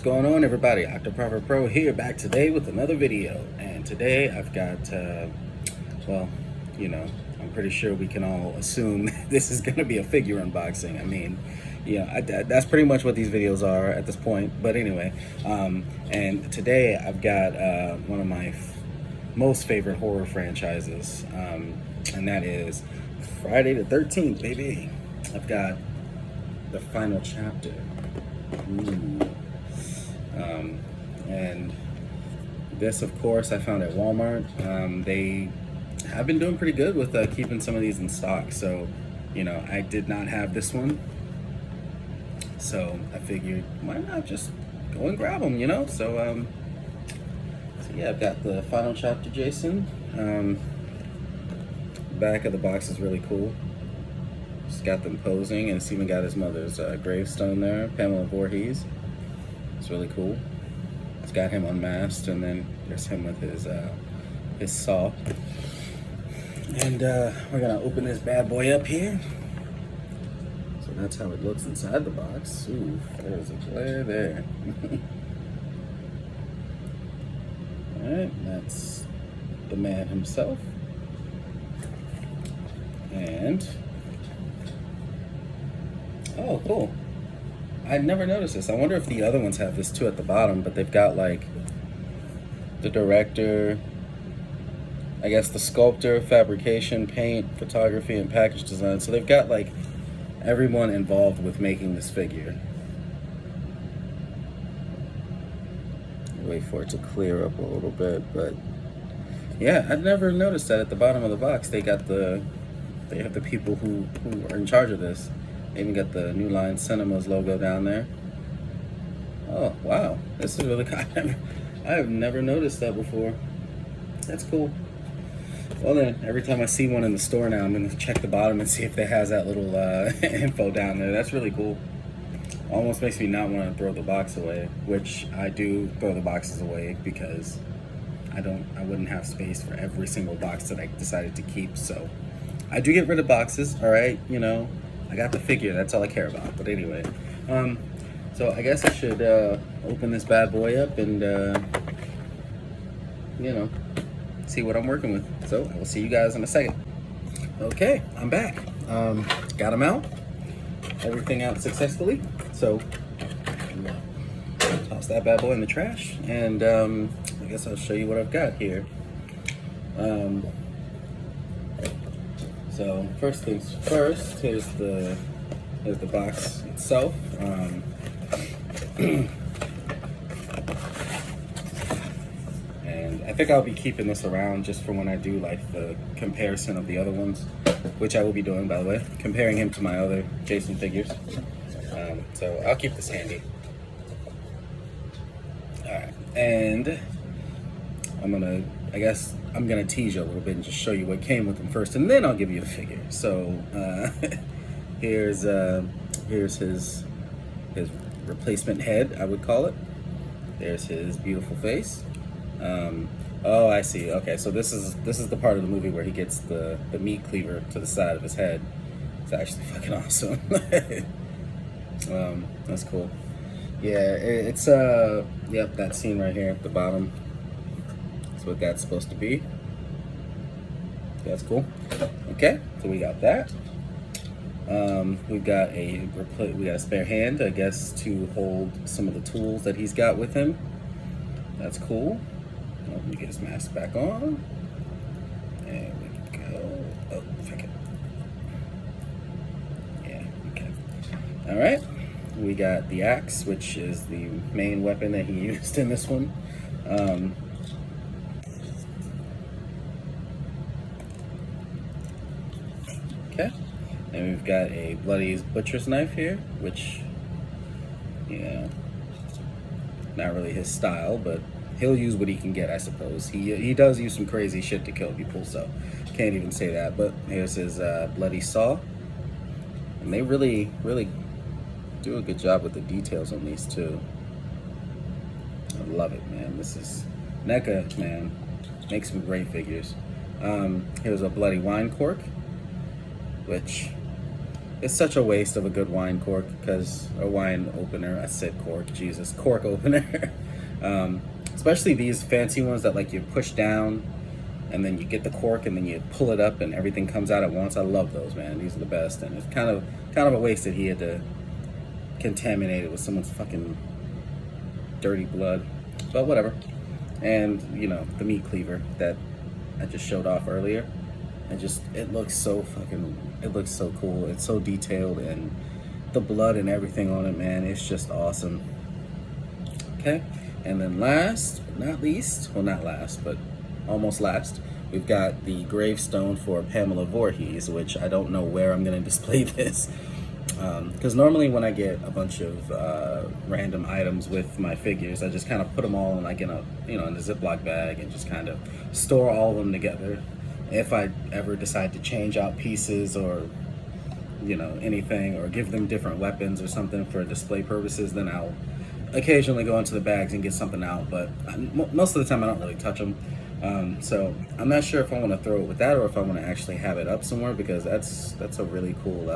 going on, everybody? Octoproper Pro here, back today with another video. And today I've got, well, you know, I'm pretty sure we can all assume this is going to be a figure unboxing. I mean, yeah, that's pretty much what these videos are at this point. But anyway, and today I've got one of my most favorite horror franchises, and that is Friday the 13th, baby. I've got the final chapter. Ooh. And this, of course, I found at Walmart. They have been doing pretty good with keeping some of these in stock. So, you know, I did not have this one. So I figured, why not just go and grab them, you know? So, yeah, I've got the final chapter, Jason. Back of the box is really cool. Just got them posing, and it's even got his mother's gravestone there, Pamela Voorhees. It's really cool. It's got him unmasked, and then there's him with his saw. And we're gonna open this bad boy up here. So that's how it looks inside the box. Ooh, there's a glare there. All right, that's the man himself. And oh, cool. I'd never noticed this. I wonder if the other ones have this too at the bottom, but they've got like the director, I guess the sculptor, fabrication, paint, photography, and package design. So they've got like everyone involved with making this figure. Wait for it to clear up a little bit, but yeah, I'd never noticed that at the bottom of the box they have the people who are in charge of this. They even got the New Line Cinemas logo down there. Oh wow, this is really cool. I have never noticed that before. That's cool. Well then, every time I see one in the store now, I'm gonna check the bottom and see if it has that little info down there. That's really cool. Almost makes me not want to throw the box away, which I do throw the boxes away because I wouldn't have space for every single box that I decided to keep. So I do get rid of boxes, all right, you know. I got the figure, that's all I care about. But anyway, so I guess I should open this bad boy up and, you know, see what I'm working with. So I will see you guys in a second. Okay, I'm back. Got them out. Everything out successfully. So toss that bad boy in the trash. And I guess I'll show you what I've got here. So first things first, here's the box itself. And I think I'll be keeping this around just for when I do like the comparison of the other ones, which I will be doing, by the way, comparing him to my other Jason figures. So I'll keep this handy. All right, and I guess I'm gonna tease you a little bit and just show you what came with them first, and then I'll give you the figure. So here's his replacement head, I would call it. There's his beautiful face. Oh, I see. Okay, so this is the part of the movie where he gets the meat cleaver to the side of his head. It's actually fucking awesome. That's cool. Yeah, it's yep, that scene right here at the bottom. That's what that's supposed to be. That's cool. Okay, so we got that. We've got a spare hand, I guess, to hold some of the tools that he's got with him. That's cool. Let me get his mask back on. There we go. Oh, fuck it. Yeah, okay. All right. We got the axe, which is the main weapon that he used in this one. Okay. And we've got a bloody butcher's knife here, which, yeah, not really his style, but he'll use what he can get, I suppose. He does use some crazy shit to kill people, so can't even say that. But here's his bloody saw. And they really, really do a good job with the details on these too. I love it, man. This is NECA, man. Makes some great figures. Here's a bloody wine cork, which it's such a waste of a good wine cork, because a wine opener. I said cork, Jesus, cork opener. Especially these fancy ones that like you push down, and then you get the cork, and then you pull it up, and everything comes out at once. I love those, man. These are the best, and it's kind of a waste that he had to contaminate it with someone's fucking dirty blood. But whatever. And you know, the meat cleaver that I just showed off earlier. It looks so cool. It's so detailed, and the blood and everything on it, man, it's just awesome. Okay, and then last but not least, well, not last, but almost last, we've got the gravestone for Pamela Voorhees, which I don't know where I'm gonna display this. Because normally when I get a bunch of random items with my figures, I just kind of put them all in like in a Ziploc bag and just kind of store all of them together. If I ever decide to change out pieces or anything, or give them different weapons or something for display purposes, then I'll occasionally go into the bags and get something out. But most of the time I don't really touch them. So I'm not sure if I want to throw it with that or if I want to actually have it up somewhere, because that's a really cool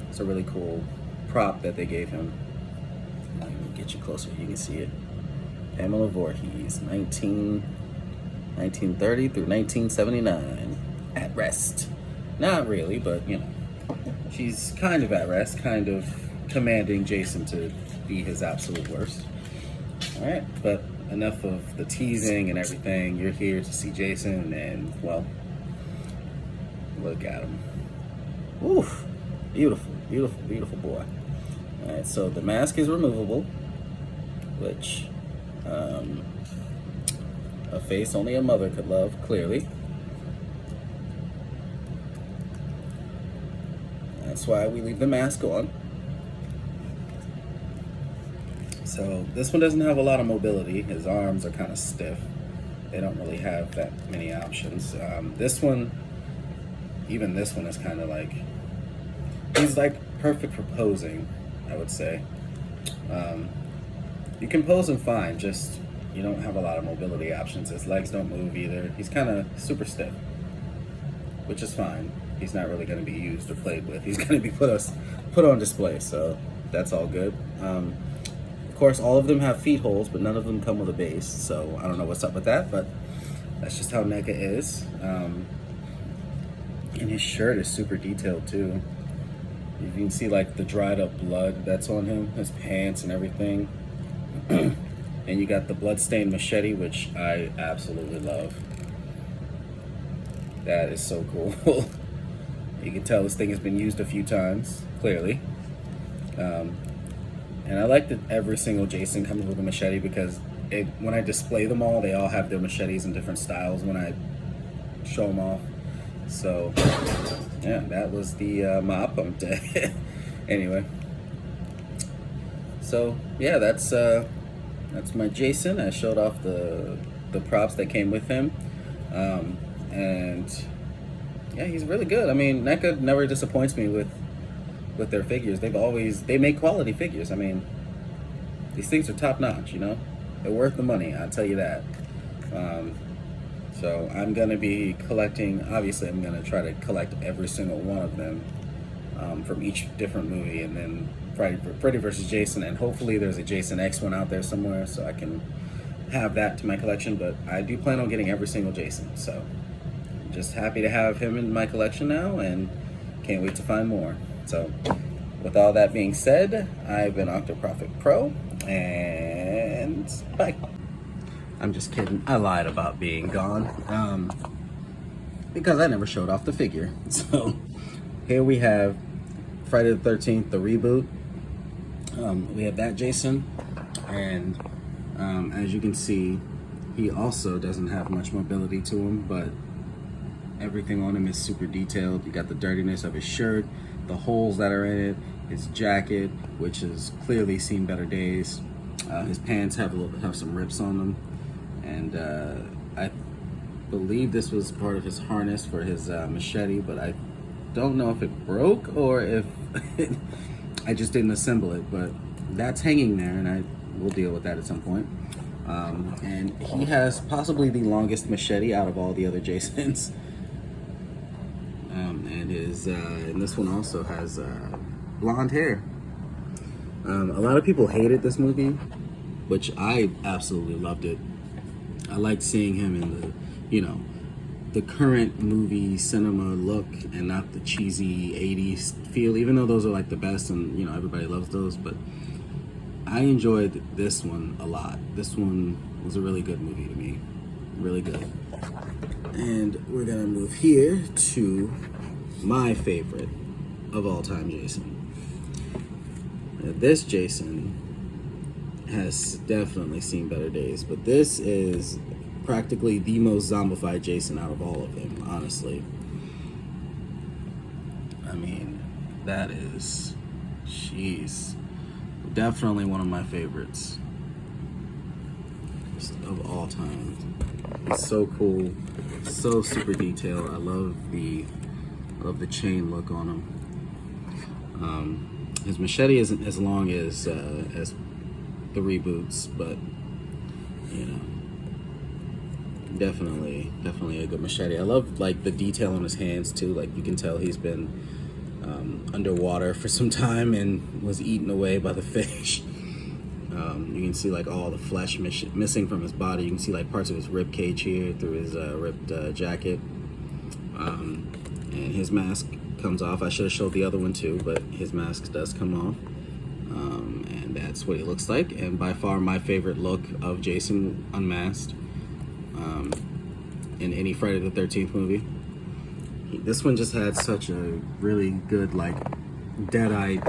it's a really cool prop that they gave him. Let me get you closer, you can see it. Pamela Voorhees, 1930 through 1979, at rest. Not really, but she's kind of at rest, kind of commanding Jason to be his absolute worst. All right, but enough of the teasing and everything. You're here to see Jason, and well, look at him. Oof, beautiful, beautiful, beautiful boy. All right, so the mask is removable, which a face only a mother could love, clearly. That's why we leave the mask on. So this one doesn't have a lot of mobility. His arms are kind of stiff. They don't really have that many options. This one, even this one is kind of like, he's like perfect for posing, I would say. You can pose him fine, just you don't have a lot of mobility options. His legs don't move either. He's kind of super stiff, which is fine. He's not really going to be used or played with. He's going to be put on display, so that's all good. Of course, all of them have feet holes, but none of them come with a base, so I don't know what's up with that, but that's just how NECA is. And his shirt is super detailed too. You can see like the dried up blood that's on him, his pants and everything. And you got the bloodstained machete, which I absolutely love. That is so cool. You can tell this thing has been used a few times, clearly. And I like that every single Jason comes with a machete, because when I display them all, they all have their machetes in different styles when I show them off. So, yeah, that was the mob pump day. Anyway. So, yeah, that's my Jason. I showed off the props that came with him. And yeah, he's really good. I mean, NECA never disappoints me with their figures. They make quality figures. I mean, these things are top notch, They're worth the money, I'll tell you that. So I'm gonna be collecting, obviously I'm gonna try to collect every single one of them from each different movie, and then Freddy vs. Jason, and hopefully there's a Jason X one out there somewhere so I can have that to my collection, but I do plan on getting every single Jason, so just happy to have him in my collection now, and can't wait to find more. So with all that being said, I've been Octoprophet Pro, and bye. I'm just kidding. I lied about being gone, because I never showed off the figure. So here we have Friday the 13th, the reboot. We have that Jason, and as you can see, he also doesn't have much mobility to him, but everything on him is super detailed. You got the dirtiness of his shirt, the holes that are in it, his jacket, which has clearly seen better days. His pants have some rips on them, and I believe this was part of his harness for his machete, but I don't know if it broke or if I just didn't assemble it, but that's hanging there, and I will deal with that at some point. And he has possibly the longest machete out of all the other Jasons. and his and this one also has blonde hair. A lot of people hated this movie, which I absolutely loved it. I liked seeing him in the, the current movie cinema look and not the cheesy 80s feel, even though those are like the best and, everybody loves those. But I enjoyed this one a lot. This one was a really good movie to me. Really good. And we're going to move here to my favorite of all time Jason. This Jason has definitely seen better days, but this is practically the most zombified Jason out of all of them, honestly. I mean, that is, jeez, definitely one of my favorites of all time. It's so cool, so super detailed. I love the chain look on him. His machete isn't as long as the reboots, but definitely a good machete. I love like the detail on his hands too. Like you can tell he's been underwater for some time and was eaten away by the fish. You can see like all the flesh missing from his body. You can see like parts of his rib cage here through his ripped jacket. And his mask comes off. I should have showed the other one too, but his mask does come off. And that's what he looks like. And by far my favorite look of Jason unmasked in any Friday the 13th movie. This one just had such a really good like dead-eyed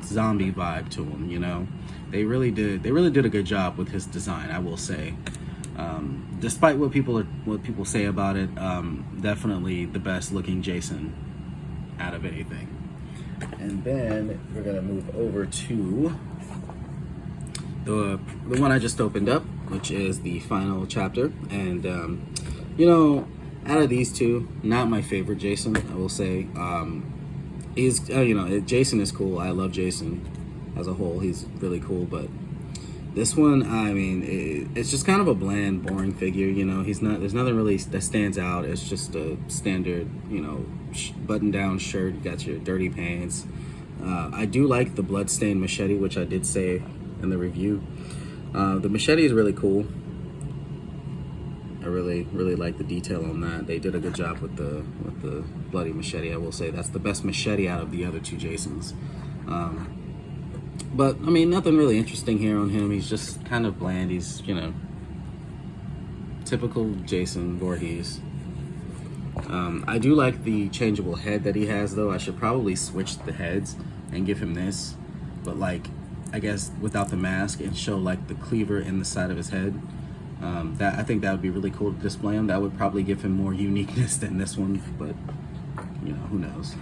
zombie vibe to him, They really did a good job with his design, I will say. Despite what people say about it, definitely the best looking Jason out of anything. And then we're gonna move over to the one I just opened up, which is the final chapter. And out of these two, not my favorite Jason, I will say. He's Jason is cool. I love Jason as a whole. He's really cool, but this one, I mean, it's just kind of a bland, boring figure. He's not. There's nothing really that stands out. It's just a standard, button-down shirt. You got your dirty pants. I do like the bloodstained machete, which I did say in the review. The machete is really cool. I really like the detail on that. They did a good job with the bloody machete. I will say that's the best machete out of the other two Jasons. But I mean, nothing really interesting here on him. He's just kind of bland. He's typical Jason Voorhees. I do like the changeable head that he has, though. I should probably switch the heads and give him this, but like I guess without the mask and show like the cleaver in the side of his head. I think that would be really cool to display him. That would probably give him more uniqueness than this one, but who knows.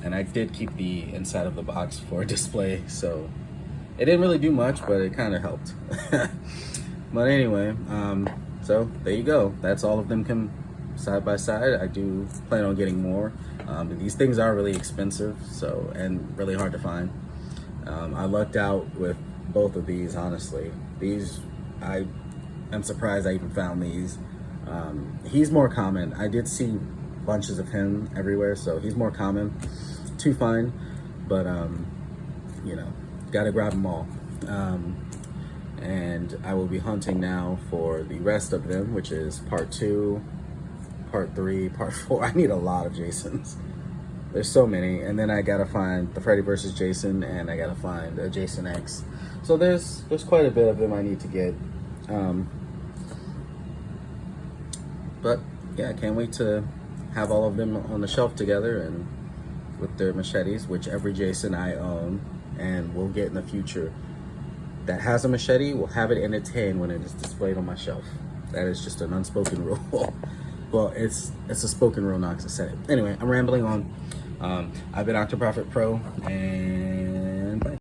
And I did keep the inside of the box for display, so it didn't really do much, but it kind of helped. But anyway, so there you go. That's all of them come side by side. I do plan on getting more. These things are really expensive, and really hard to find. I lucked out with both of these, honestly. These, I am surprised I even found these. He's more common. I did see bunches of him everywhere, so he's more common to find, but gotta grab them all. And I will be hunting now for the rest of them, which is part 2, part 3, part 4. I need a lot of Jasons. There's so many. And then I gotta find the Freddy vs. Jason, and I gotta find a Jason X. So there's quite a bit of them I need to get. But yeah, I can't wait to have all of them on the shelf together and with their machetes, which every Jason I own and will get in the future that has a machete will have it in its hand when it is displayed on my shelf. That is just an unspoken rule. Well, it's a spoken rule, not to say it. Anyway, I'm rambling on. I've been Octoprophet Pro, and